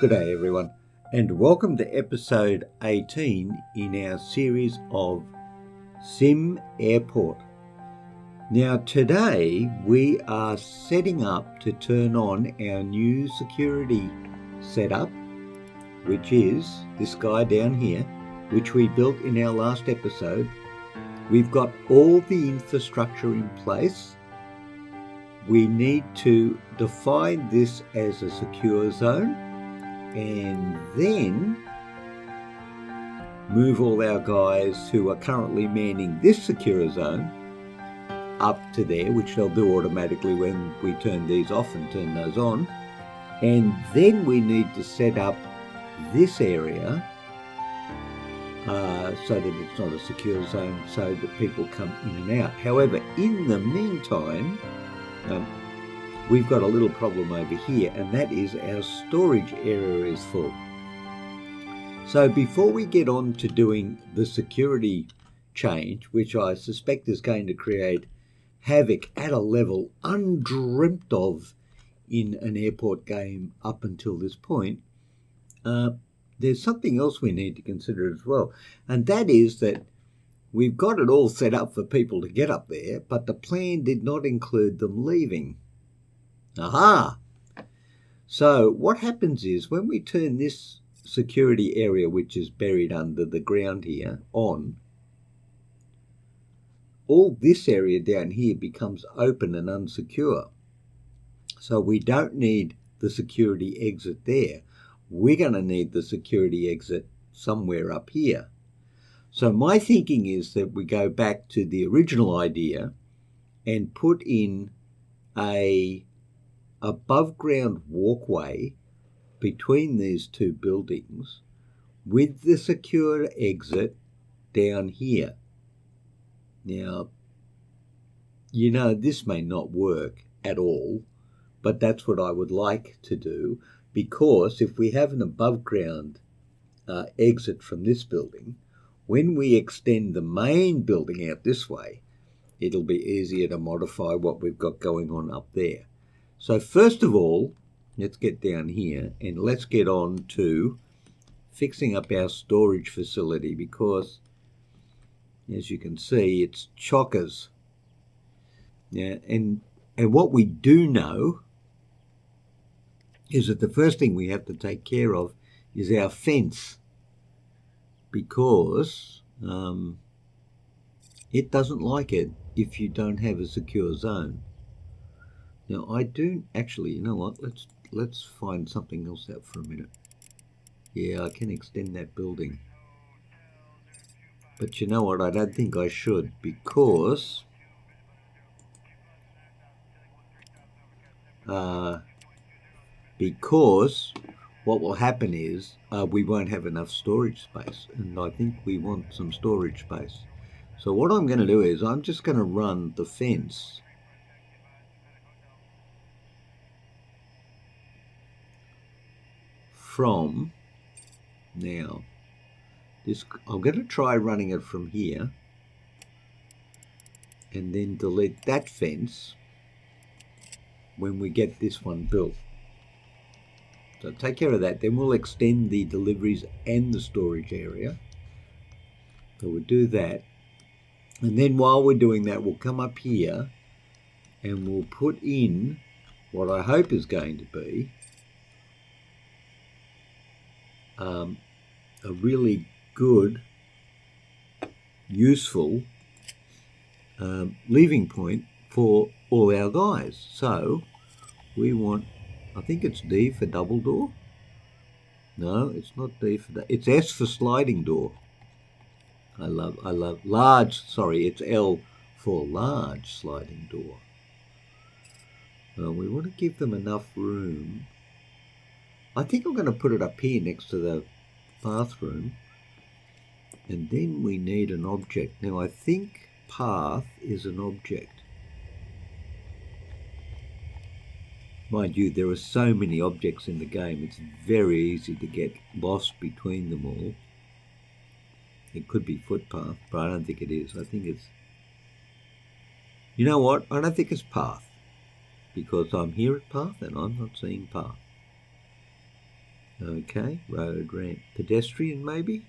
Good day, everyone, and welcome to episode 18 in our series of SimAirport. Now, today we are setting up to turn on our new security setup, which is this guy down here, which we built in our last episode. We've got all the infrastructure in place. We need to define this as a secure zone and then move all our guys who are currently manning this secure zone up to there, which they'll do automatically when we turn these off and turn those on. And then we need to set up this area so that it's not a secure zone, so that people come in and out. However, in the meantime, we've got a little problem over here, and that is our storage area is full. So before we get on to doing the security change, which I suspect is going to create havoc at a level undreamt of in an airport game up until this point, there's something else we need to consider as well, and that is that we've got it all set up for people to get up there, but the plan did not include them leaving. Aha! So what happens is when we turn this security area, which is buried under the ground here, on, all this area down here becomes open and unsecure. So we don't need the security exit there. We're going to need the security exit somewhere up here. So my thinking is that we go back to the original idea and put in a above ground walkway between these two buildings with the secure exit down here. Now, you know, this may not work at all, but that's what I would like to do, because if we have an above ground exit from this building, when we extend the main building out this way, it'll be easier to modify what we've got going on up there. So first of all, let's get down here and let's get on to fixing up our storage facility, because as you can see, it's chockers. Yeah, and what we do know is that the first thing we have to take care of is our fence, because it doesn't like it if you don't have a secure zone. Now I do actually, you know what, let's find something else out for a minute. Yeah, I can extend that building, but you know what, I don't think I should, because what will happen is we won't have enough storage space, and I think we want some storage space. So what I'm going to do is I'm just going to run the fence from now. I'm going to try running it from here and then delete that fence when we get this one built. So take care of that, then we'll extend the deliveries and the storage area. So we'll do that, and then while we're doing that, we'll come up here and we'll put in what I hope is going to be a really good, useful leaving point for all our guys. So we want, I think it's D for double door. No, it's not D for it's S for sliding door. I love large, sorry, it's L for large sliding door. We want to give them enough room. I think I'm going to put it up here next to the bathroom, and then we need an object. Now I think path is an object. Mind you, there are so many objects in the game, it's very easy to get lost between them all. It could be footpath, but I don't think it is. I think it's, you know what, I don't think it's path, because I'm here at path and I'm not seeing path. Okay, road, ramp, pedestrian maybe?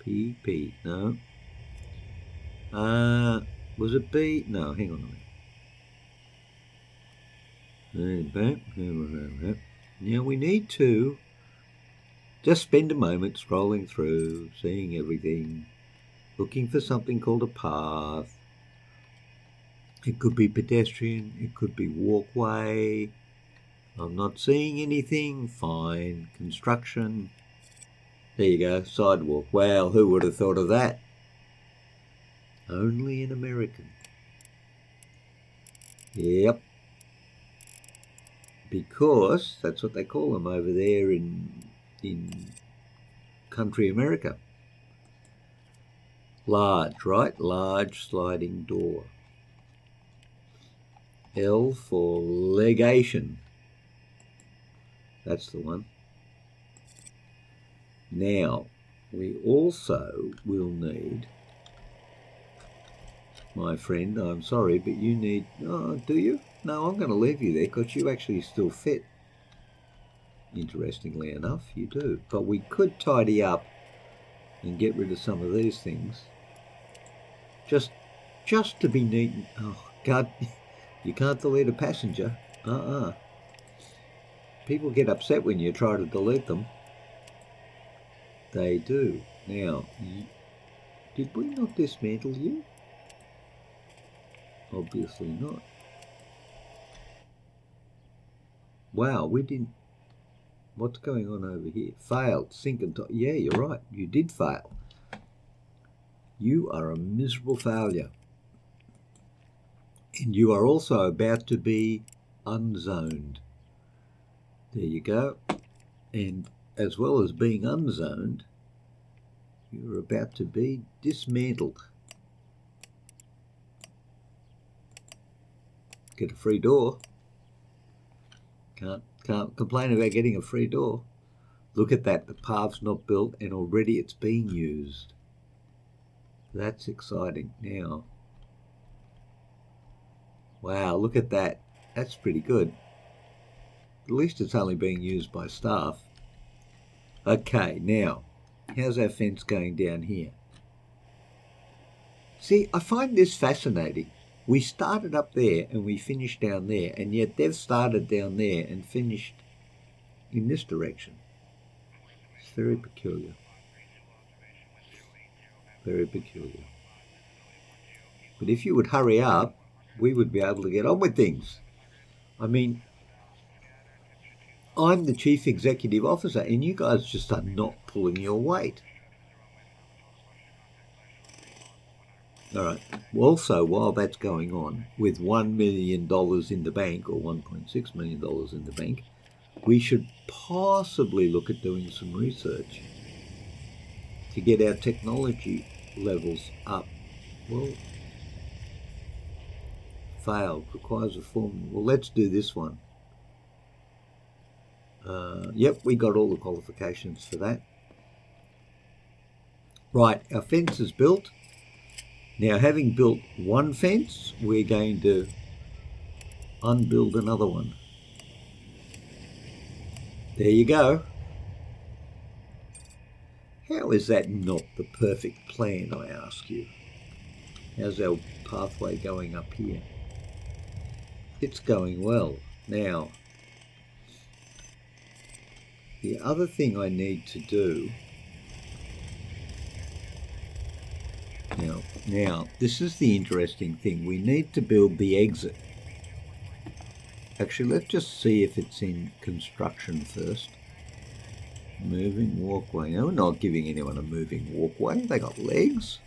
PP, no. Was it B? No, hang on a minute. Now we need to just spend a moment scrolling through, seeing everything, looking for something called a path. It could be pedestrian, it could be walkway. I'm not seeing anything. Fine. Construction. There you go, sidewalk. Wow, who would have thought of that? Only an American. Yep. Because that's what they call them over there in country America. Large, right? Large sliding door. L for legation. That's the one. Now, we also will need, my friend, I'm sorry, but you need, oh, do you? No, I'm going to leave you there because you actually still fit. Interestingly enough, you do. But we could tidy up and get rid of some of these things. Just to be neat. Oh, God, you can't delete a passenger. People get upset when you try to delete them. They do. Now, did we not dismantle you? Obviously not. Wow, we didn't. What's going on over here? Failed. Sink and top. Yeah, you're right. You did fail. You are a miserable failure. And you are also about to be unzoned. There you go. And as well as being unzoned, you're about to be dismantled. Get a free door. Can't complain about getting a free door. Look at that, the path's not built and already it's being used. That's exciting. Now, wow, look at that. That's pretty good. At least it's only being used by staff. Okay, now, how's our fence going down here? See, I find this fascinating. We started up there and we finished down there, and yet they've started down there and finished in this direction. It's very peculiar. Very peculiar. But if you would hurry up, we would be able to get on with things. I mean, I'm the chief executive officer and you guys just are not pulling your weight. All right. Also, while that's going on, with $1 million in the bank, or $1.6 million in the bank, we should possibly look at doing some research to get our technology levels up. Well, failed, requires a form. Well, let's do this one. Yep, we got all the qualifications for that. Right, our fence is built. Now, having built one fence, we're going to unbuild another one. There you go. How is that not the perfect plan, I ask you? How's our pathway going up here? It's going well. Now, the other thing I need to do, now this is the interesting thing. We need to build the exit. Actually, let's just see if it's in construction first. Moving walkway. No, we're not giving anyone a moving walkway. They got legs.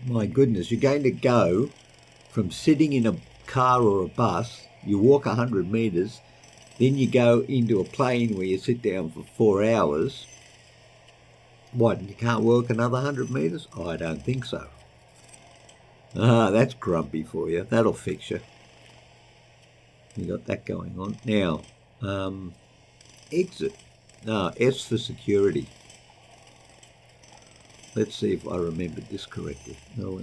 My goodness, you're going to go from sitting in a car or a bus, you walk 100 metres, then you go into a plane where you sit down for 4 hours. What, you can't walk another 100 metres? Oh, I don't think so. Ah, that's grumpy for you. That'll fix you. You got that going on. Now, exit. No, S for security. Let's see if I remembered this correctly. No,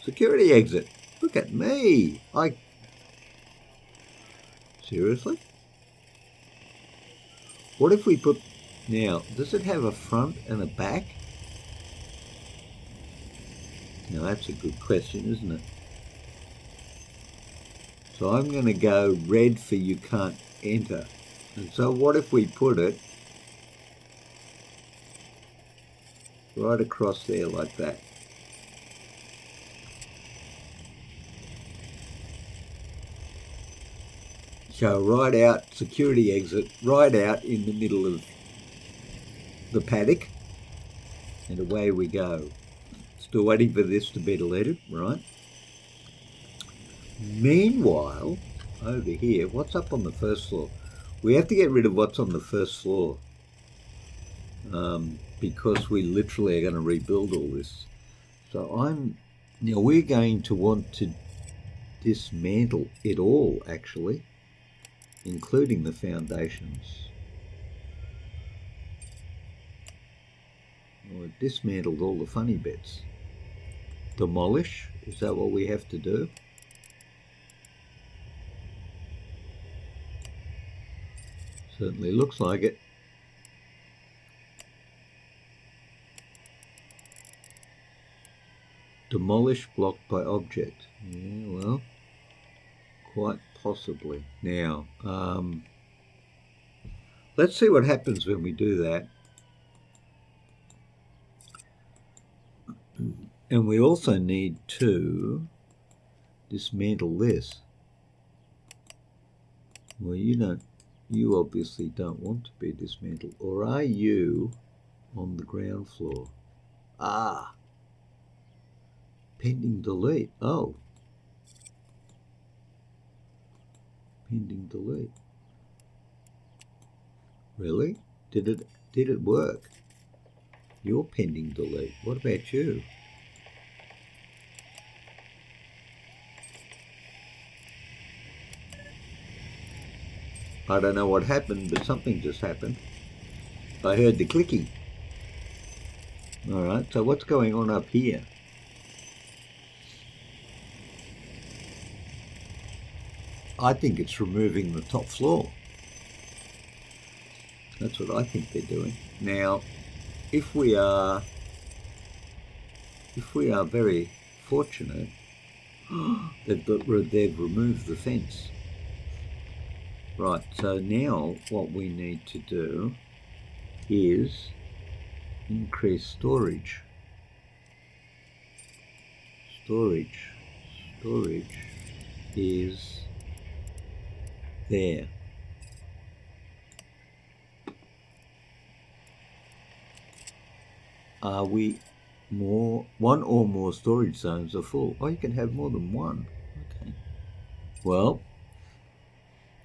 security exit. Look at me. Seriously? What if we put... Now, does it have a front and a back? Now, that's a good question, isn't it? So I'm going to go red for you can't enter. And so what if we put it right across there like that? So right out, security exit, right out in the middle of the paddock. And away we go. Still waiting for this to be deleted, right? Meanwhile, over here, what's up on the first floor? We have to get rid of what's on the first floor because we literally are going to rebuild all this. So we're going to want to dismantle it all, actually, including the foundations. Well, I've dismantled all the funny bits. Demolish, is that what we have to do? Certainly looks like it. Demolish blocked by object. Yeah, well, quite possibly. Now, let's see what happens when we do that. And we also need to dismantle this. Well, you obviously don't want to be dismantled. Or are you on the ground floor? Ah, pending delete. Oh, pending delete. Really? Did it work? You're pending delete. What about you? I don't know what happened, but something just happened. I heard the clicking. All right, so what's going on up here? I think it's removing the top floor. That's what I think they're doing. Now, if we are very fortunate, they've removed the fence. Right, so now what we need to do is increase storage. Storage is there. Are we one or more storage zones are full? Oh, you can have more than one. Okay. Well,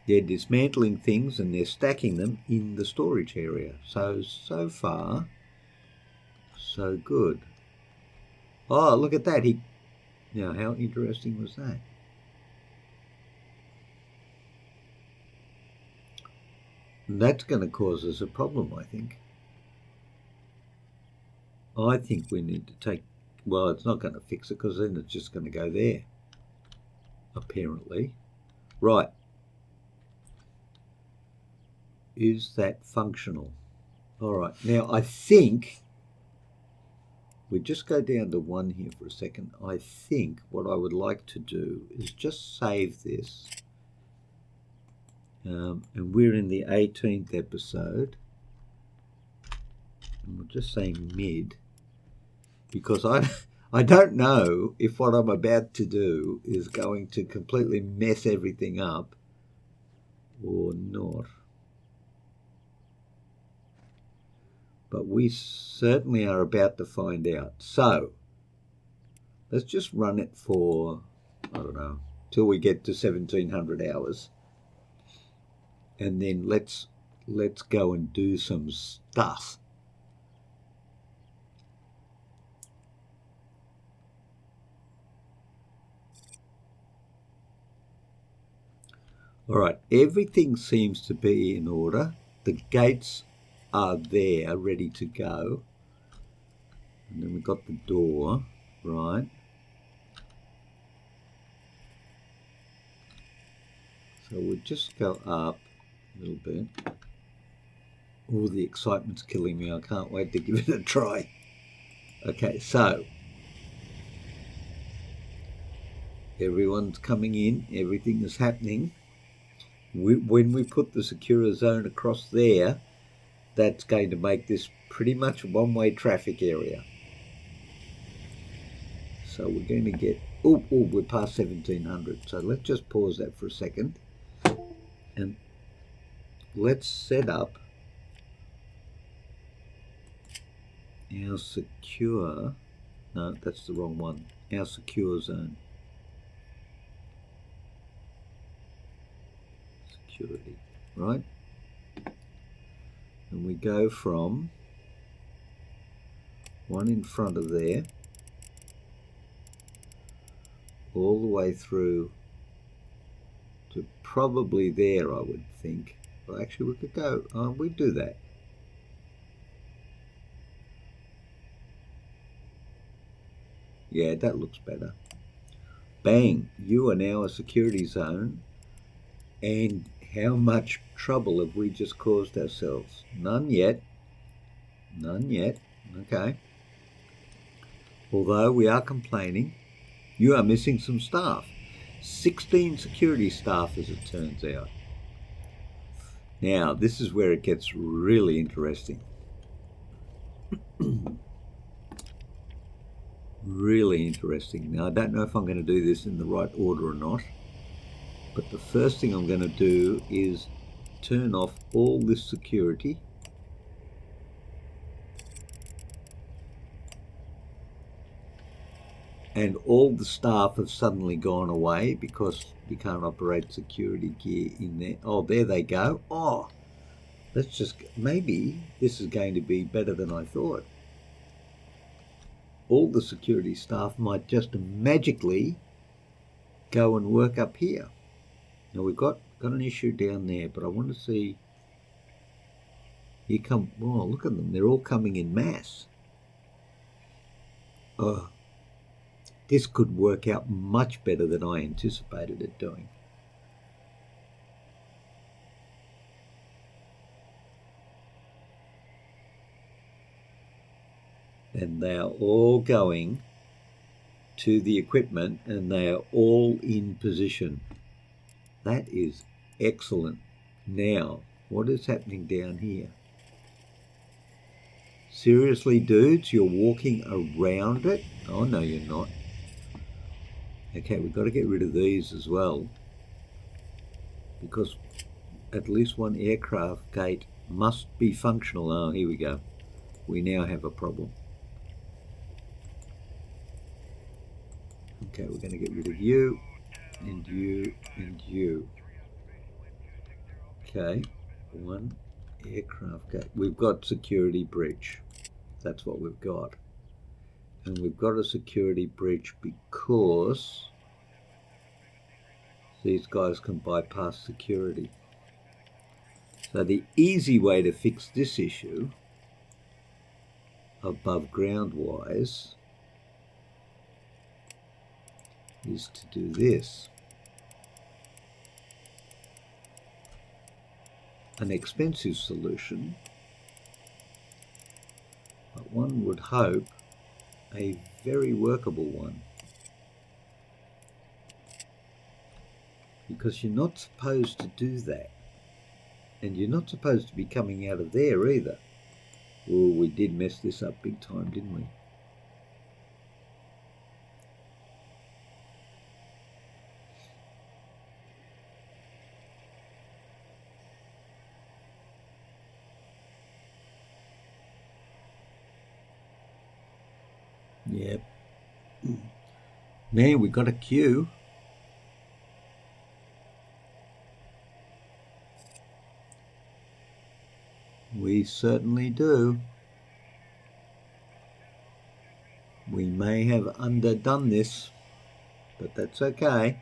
they're dismantling things and they're stacking them in the storage area. So far, so good. Oh, look at that. Now, how interesting was that? And that's going to cause us a problem, I think. I think we need to take... Well, it's not going to fix it because then it's just going to go there, apparently. Right. Is that functional? All right. Now, I think... We just go down to 1 here for a second. I think what I would like to do is just save this. And we're in the 18th episode. And we'll just say mid. Because I don't know if what I'm about to do is going to completely mess everything up or not. But we certainly are about to find out. So let's just run it for, I don't know, till we get to 1700 hours. And then let's go and do some stuff. All right, everything seems to be in order. The gates are there, ready to go. And then we've got the door, right? So we'll just go up a little bit. All the excitement's killing me. I can't wait to give it a try. Okay, so everyone's coming in. Everything is happening. When we put the secure zone across there, that's going to make this pretty much a one-way traffic area. So we're going to get, we're past 1700. So let's just pause that for a second. And let's set up our secure, no, that's the wrong one, our secure zone. Security, right? And we go from one in front of there all the way through to probably there, I would think. Well, actually, we could go, we'd do that. Yeah, that looks better. Bang, you are now a security zone. And how much trouble have we just caused ourselves? None yet. None yet. Okay. Although we are complaining, you are missing some staff. 16 security staff, as it turns out. Now, this is where it gets really interesting. Really interesting. Now, I don't know if I'm going to do this in the right order or not, but the first thing I'm going to do is turn off all this security. And all the staff have suddenly gone away because we can't operate security gear in there. Oh, there they go. Oh, let's just, maybe this is going to be better than I thought. All the security staff might just magically go and work up here. Now we've got an issue down there, but I want to see, here come, oh, look at them. They're all coming in mass. Oh. This could work out much better than I anticipated it doing. And they are all going to the equipment and they are all in position. That is excellent. Now, what is happening down here? Seriously, dudes, you're walking around it? Oh, no, you're not. Okay, we've got to get rid of these as well, because at least one aircraft gate must be functional. Oh, here we go. We now have a problem. Okay, we're going to get rid of you, and you, and you. Okay, one aircraft gate. We've got security breach. That's what we've got. And we've got a security breach because these guys can bypass security. So the easy way to fix this issue, above ground wise, is to do this. An expensive solution, but one would hope a very workable one, because you're not supposed to do that, and you're not supposed to be coming out of there either. Oh, we did mess this up big time, didn't we? Yep. Man, we've got a queue. We certainly do. We may have underdone this, but that's okay.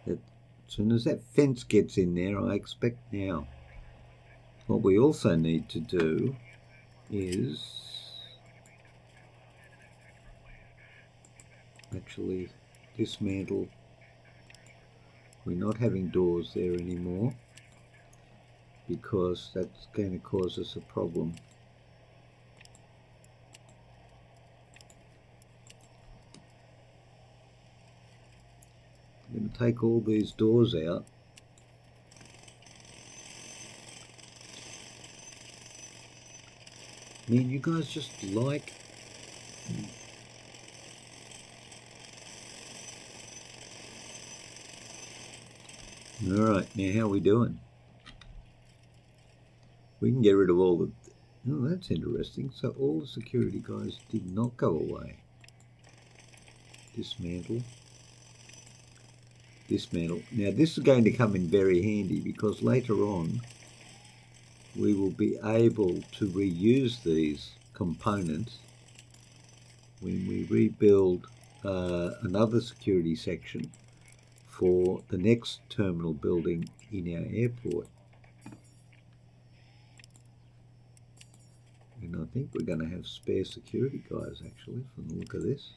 As soon as that fence gets in there, I expect now. What we also need to do is actually dismantle We're not having doors there anymore because that's going to cause us a problem. I'm going to take all these doors out. I mean, you guys just like... Alright, now how are we doing? We can get rid of all the... Oh, that's interesting. So all the security guys did not go away. Dismantle. Dismantle. Now this is going to come in very handy because later on we will be able to reuse these components when we rebuild another security section for the next terminal building in our airport. And I think we're going to have spare security guys actually from the look of this.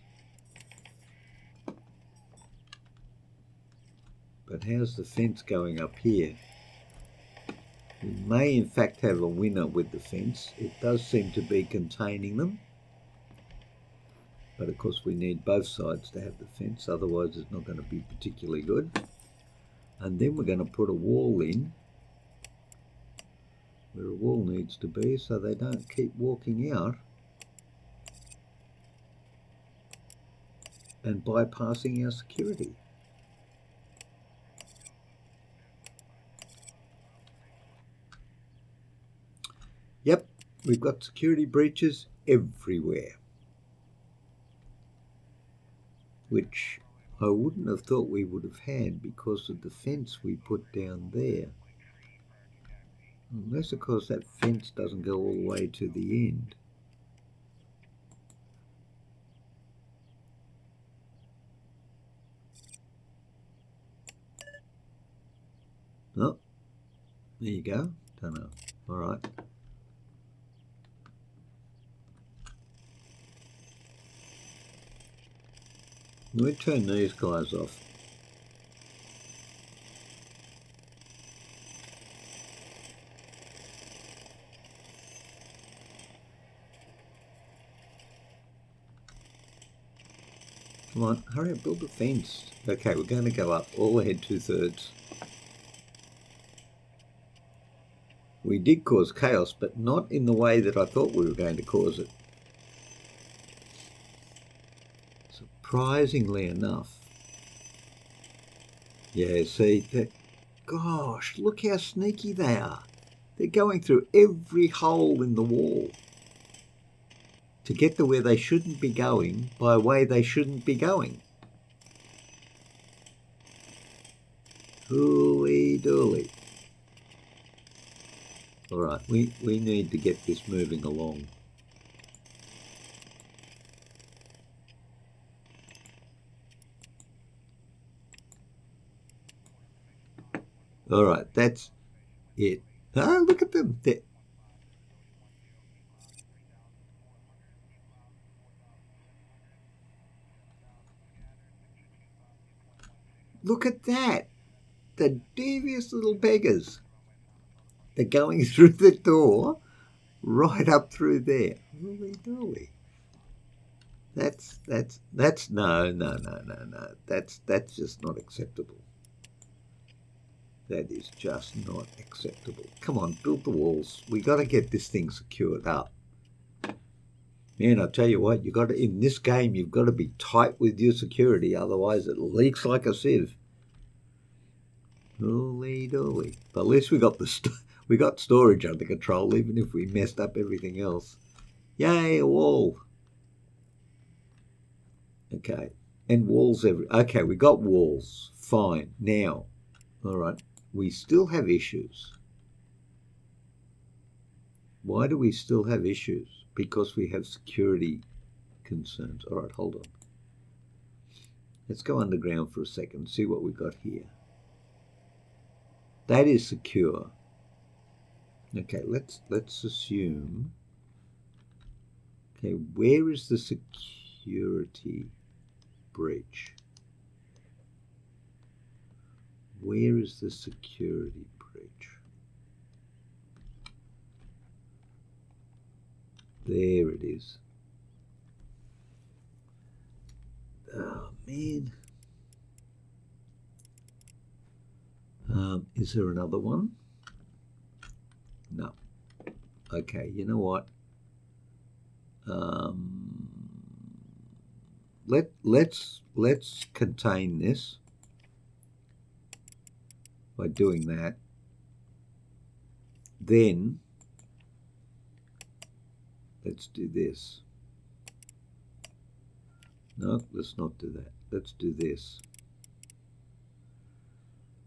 But how's the fence going up here? We may in fact have a winner with the fence. It does seem to be containing them. But of course we need both sides to have the fence, otherwise it's not going to be particularly good. And then we're going to put a wall in where a wall needs to be so they don't keep walking out and bypassing our security. Yep, we've got security breaches everywhere, which I wouldn't have thought we would have had because of the fence we put down there. Unless, of course, that fence doesn't go all the way to the end. Oh, there you go. Don't know. All right. We'll turn these guys off. Come on, hurry up, build the fence. Okay, we're going to go up all ahead 2/3. We did cause chaos, but not in the way that I thought we were going to cause it. Surprisingly enough. Yeah, see, gosh, look how sneaky they are. They're going through every hole in the wall to get to where they shouldn't be going by a way they shouldn't be going. Hooly dooly. All right, we need to get this moving along. All right, that's it. Oh, look at them. Look at that. The devious little beggars. They're going through the door right up through there. Holy dooly. That's no. That's just not acceptable. That is just not acceptable. Come on, build the walls. We got to get this thing secured up. Man, I tell you what, you got to, in this game, you've got to be tight with your security, otherwise it leaks like a sieve. Holy dooly. But at least we got storage under control, even if we messed up everything else. Yay, a wall. Okay, and walls okay, we got walls. Fine. Now, all right, we still have issues. Why do we still have issues? Because we have security concerns. All right, hold on. Let's go underground for a second, see what we've got here. That is secure. Okay, let's assume. Okay, where is the security breach? Where is the security breach? There it is. Oh, man. Is there another one? No. Okay, you know what? Let's contain this by doing that. Then let's do this. No, let's not do that. Let's do this.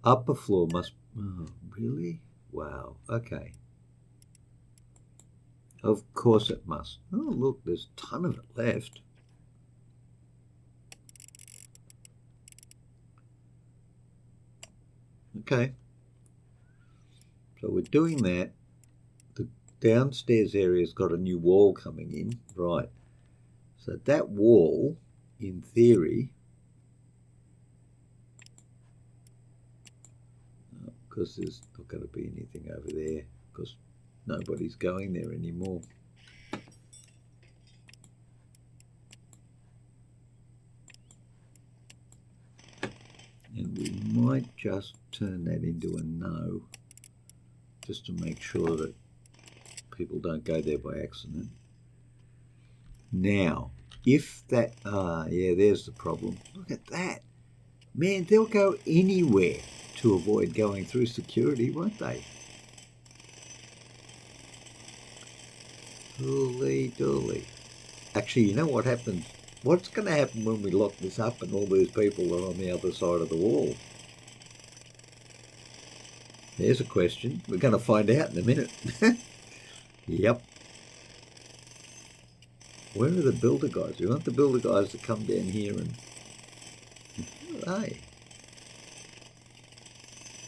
Upper floor must... Oh, really? Wow. Okay. Of course it must. Oh, look, there's a ton of it left. Okay. So we're doing that. The downstairs area's got a new wall coming in. Right. So that wall, in theory, because there's not going to be anything over there, because nobody's going there anymore. And we might just turn that into a no, just to make sure that people don't go there by accident. Now, if that, yeah, there's the problem. Look at that. Man, they'll go anywhere to avoid going through security, won't they? Holy dooly. Actually, you know what happens? What's going to happen when we lock this up and all these people are on the other side of the wall? There's a question. We're going to find out in a minute. Yep. Where are the builder guys? We want the builder guys to come down here and... Who are they?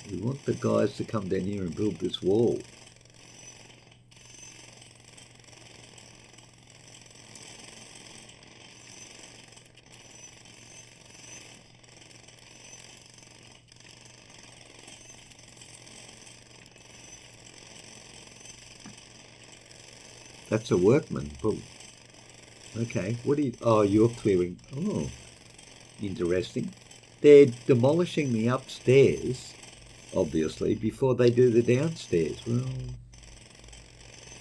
We want the guys to come down here and build this wall. That's a workman. Boom. Okay, what are you... Oh, you're clearing... Oh, interesting. They're demolishing the upstairs, obviously, before they do the downstairs. Well,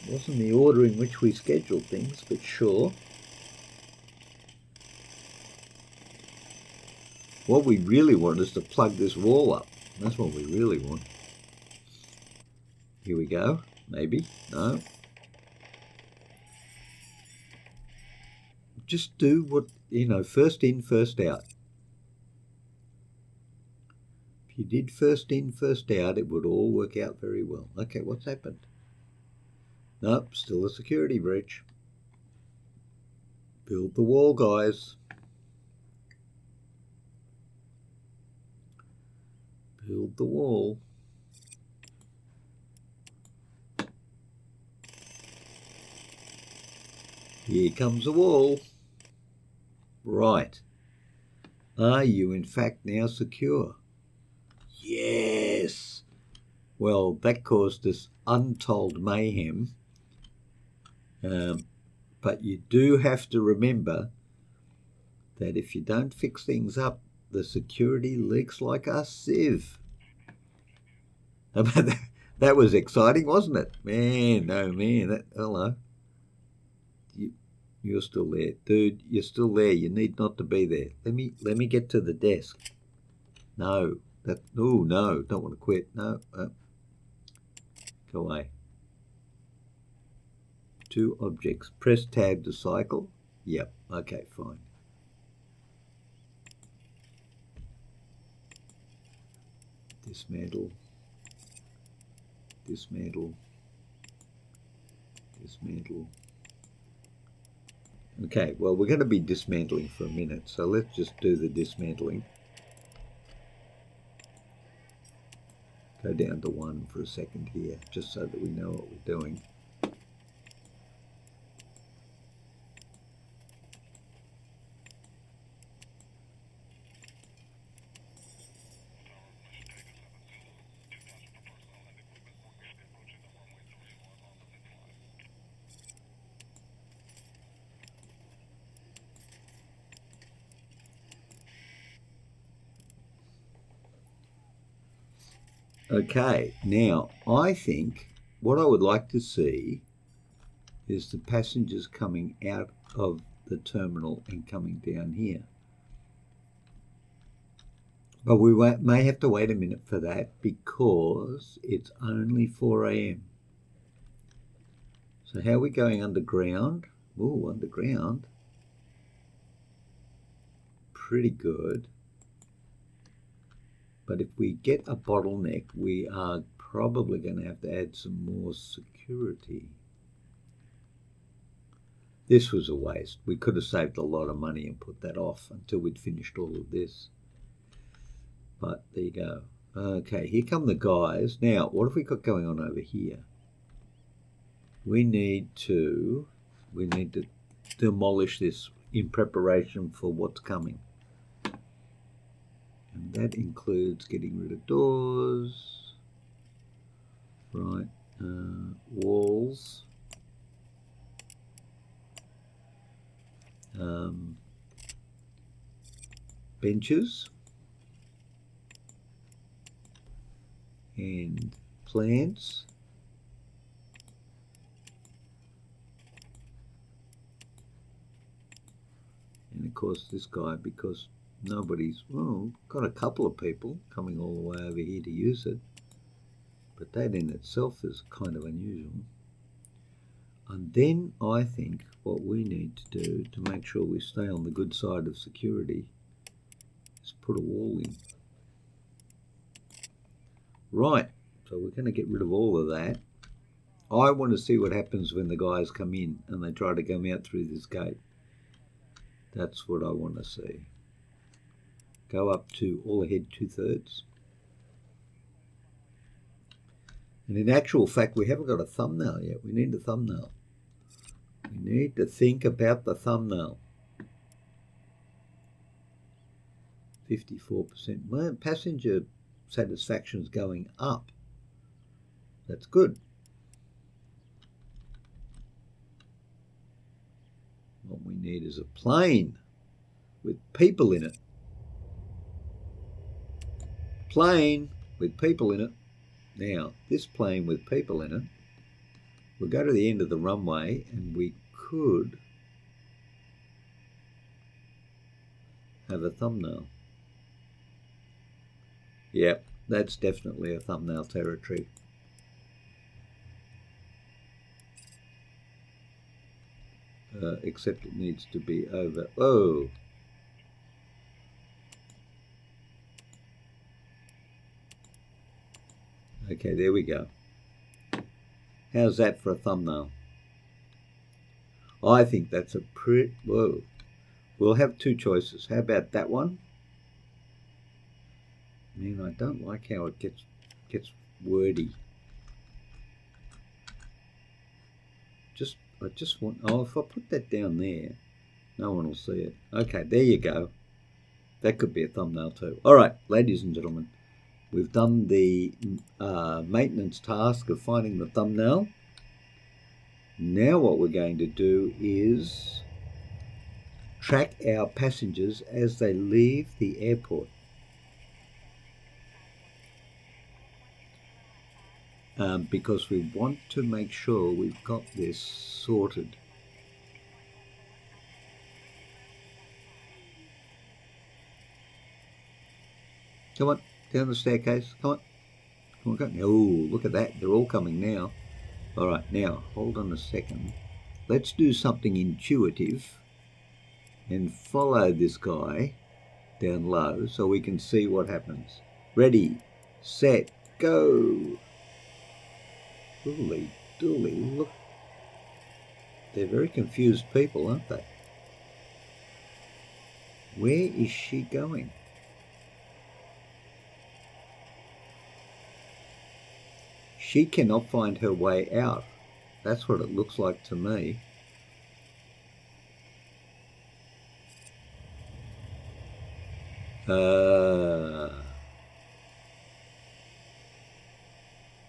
wasn't the order in which we scheduled things, but sure. What we really want is to plug this wall up. That's what we really want. Here we go. Maybe. No. Just do what, you know, first in, first out. If you did first in, first out, it would all work out very well. Okay, what's happened? Nope, still a security breach. Build the wall, guys. Build the wall. Here comes the wall. Right. Are you in fact now secure? Yes. Well, that caused us untold mayhem. But you do have to remember that if you don't fix things up, the security leaks like a sieve. That was exciting, wasn't it? Man, oh man, hello. You're still there. Dude, you're still there. You need not to be there. Let me get to the desk. No. Oh, no. Don't want to quit. No. Go away. 2 objects. Press tab to cycle. Yep. Okay, fine. Dismantle. Dismantle. Dismantle. Okay, well, we're going to be dismantling for a minute, so let's just do the dismantling. Go down to 1 for a second here, just so that we know what we're doing. Okay, now I think what I would like to see is the passengers coming out of the terminal and coming down here. But we may have to wait a minute for that because it's only 4 a.m. So how are we going underground? Oh, underground. Pretty good. But if we get a bottleneck, we are probably going to have to add some more security. This was a waste. We could have saved a lot of money and put that off until we'd finished all of this. But there you go. Okay, here come the guys. Now, what have we got going on over here? We need to demolish this in preparation for what's coming. And that includes getting rid of doors, right, walls, benches, and plants. And of course this guy, because nobody's, well, got a couple of people coming all the way over here to use it, but that in itself is kind of unusual. And then I think what we need to do to make sure we stay on the good side of security is put a wall in. Right, so we're going to get rid of all of that. I want to see what happens when the guys come in and they try to come out through this gate. That's what I want to see. Go up to all ahead 2/3. And in actual fact, we haven't got a thumbnail yet. We need a thumbnail. We need to think about the thumbnail. 54%. Well, passenger satisfaction is going up. That's good. What we need is a plane with people in it. Plane with people in it. Now, this plane with people in it, we'll go to the end of the runway and we could have a thumbnail. Yep, that's definitely a thumbnail territory. Except it needs to be over. Oh! Okay, there we go. How's that for a thumbnail? I think that's a pretty... Whoa. We'll have two choices. How about that one? Man, I don't like how it gets wordy. I just want... Oh, if I put that down there, no one will see it. Okay, there you go. That could be a thumbnail too. All right, ladies and gentlemen, we've done the maintenance task of finding the thumbnail. Now what we're going to do is track our passengers as they leave the airport. Because we want to make sure we've got this sorted. Come on, down the staircase. Come on. Come on, go. Oh, look at that. They're all coming now. All right, now, hold on a second. Let's do something intuitive and follow this guy down low so we can see what happens. Ready, set, go. Holy dooly, look. They're very confused people, aren't they? Where is she going? She cannot find her way out. That's what it looks like to me.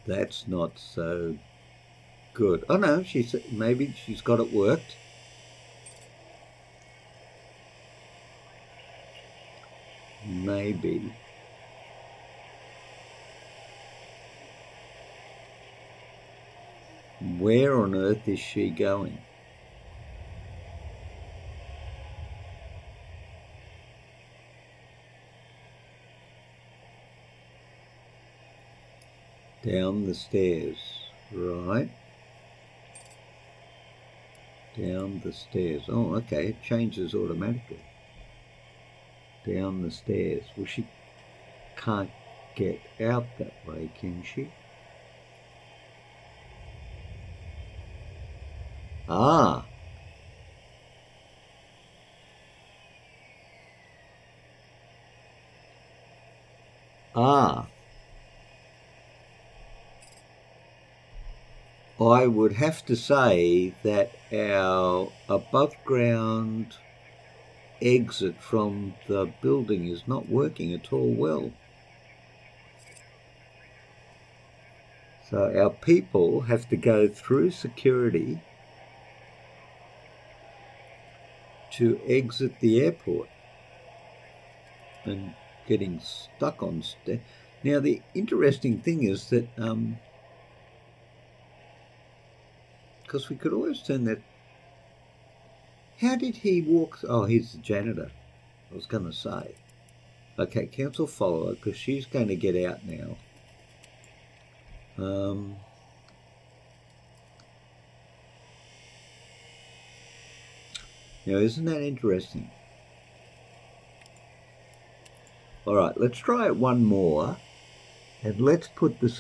That's not so good. Oh no, maybe she's got it worked. Maybe. Where on earth is she going? Down the stairs, right? Down the stairs. Oh, okay, it changes automatically. Down the stairs. Well, she can't get out that way, can she? Ah. I would have to say that our above ground exit from the building is not working at all well. So our people have to go through security to exit the airport and getting stuck on stairs. Now the interesting thing is that because we could always turn that. How did he walk? Oh, he's the janitor. I was going to say. Okay, cancel follower because she's going to get out now. Now, isn't that interesting? All right, let's try it one more. And let's put this.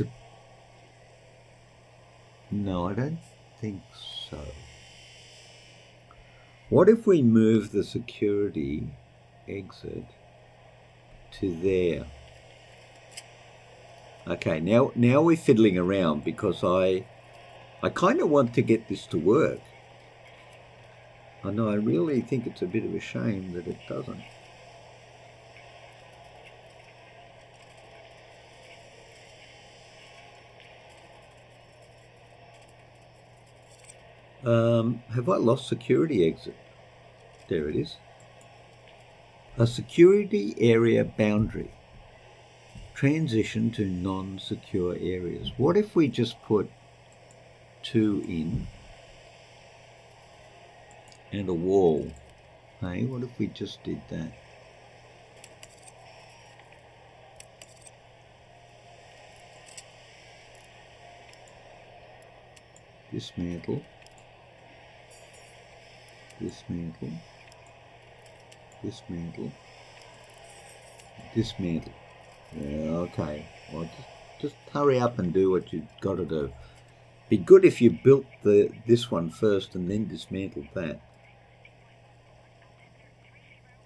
No, I don't think so. What if we move the security exit to there? Okay, now we're fiddling around because I kind of want to get this to work. I know, I really think it's a bit of a shame that it doesn't. Have I lost security exit? There it is. A security area boundary. Transition to non-secure areas. What if we just put 2 in and a wall? Hey, what if we just did that? Dismantle. Dismantle. Dismantle. Dismantle. Yeah, okay. Well, just hurry up and do what you've got to do. Be good if you built this one first and then dismantled that.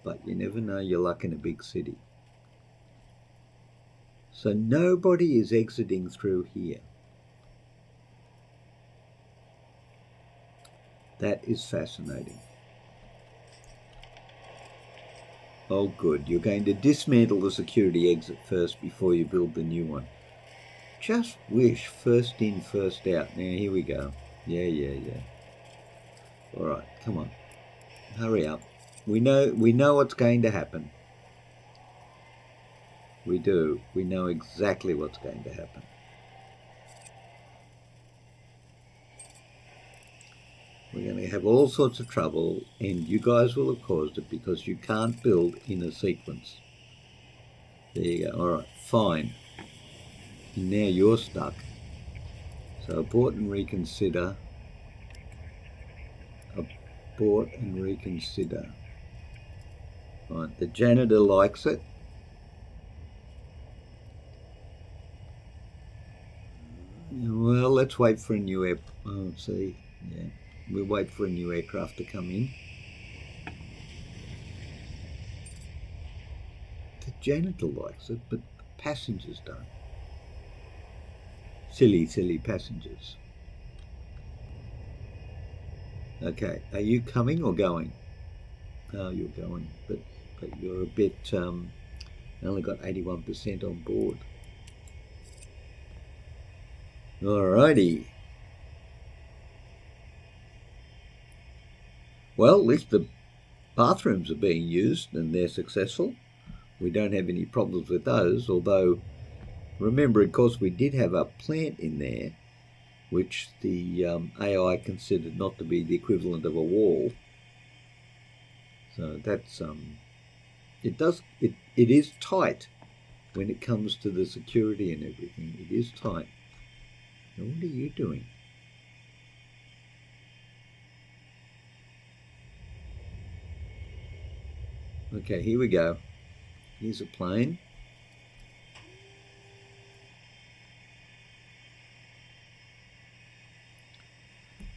But you never know your luck in a big city. So nobody is exiting through here. That is fascinating. Oh good, you're going to dismantle the security exit first before you build the new one. Just wish first in, first out. Now here we go. Yeah. Alright, come on. Hurry up. We know what's going to happen. We do. We know exactly what's going to happen. We're going to have all sorts of trouble, and you guys will have caused it because you can't build in a sequence. There you go. All right, fine. And now you're stuck. So abort and reconsider. Abort and reconsider. Right, the janitor likes it. Well, let's wait for a new air. Oh, let's see. Yeah. We'll wait for a new aircraft to come in. The janitor likes it, but passengers don't. Silly passengers. Okay, are you coming or going? Oh, you're going, but you're a bit, only got 81% on board. Alrighty. Well, at least the bathrooms are being used and they're successful. We don't have any problems with those, although remember, of course, we did have a plant in there which the AI considered not to be the equivalent of a wall. So that's it is tight when it comes to the security and everything. It is tight. Now, what are you doing? Okay, here we go. Here's a plane.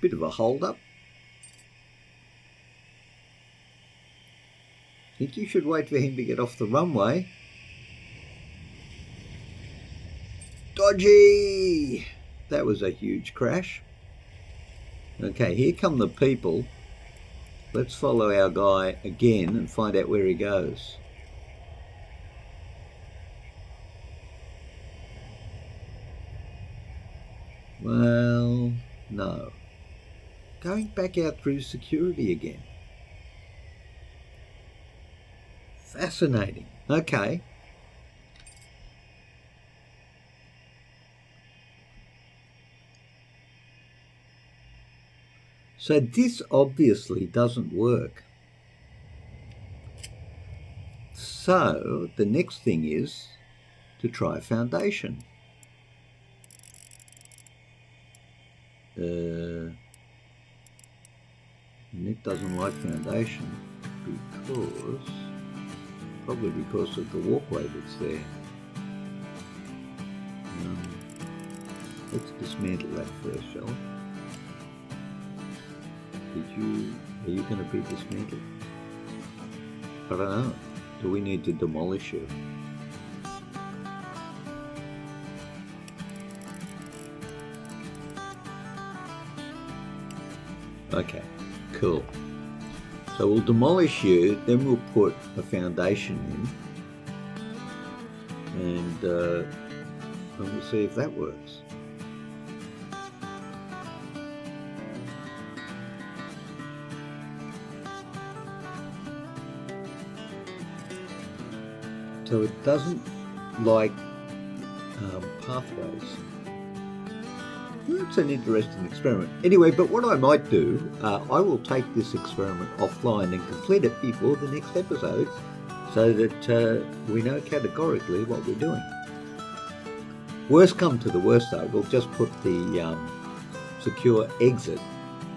Bit of a hold-up. Think you should wait for him to get off the runway. Dodgy! That was a huge crash. Okay, here come the people. Let's follow our guy again and find out where he goes. Well, no. Going back out through security again. Fascinating. Okay. So this obviously doesn't work. So the next thing is to try foundation. Nick doesn't like foundation probably because of the walkway that's there. Let's dismantle that first, shall we? Are you going to be dismantled? I don't know. Do we need to demolish you? Okay, cool. So we'll demolish you, then we'll put a foundation in, and we'll see if that works. So it doesn't like pathways. It's an interesting experiment. Anyway, but what I might do, I will take this experiment offline and complete it before the next episode so that we know categorically what we're doing. Worst come to the worst though, we'll just put the secure exit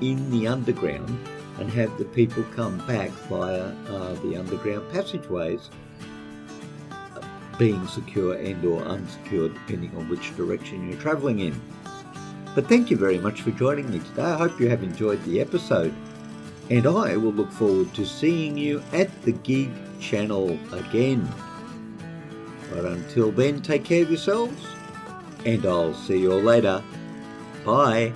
in the underground and have the people come back via the underground passageways, being secure and or unsecure depending on which direction you're travelling in. But thank you very much for joining me today. I hope you have enjoyed the episode, and I will look forward to seeing you at the Gig channel again. But until then, take care of yourselves, and I'll see you all later. Bye.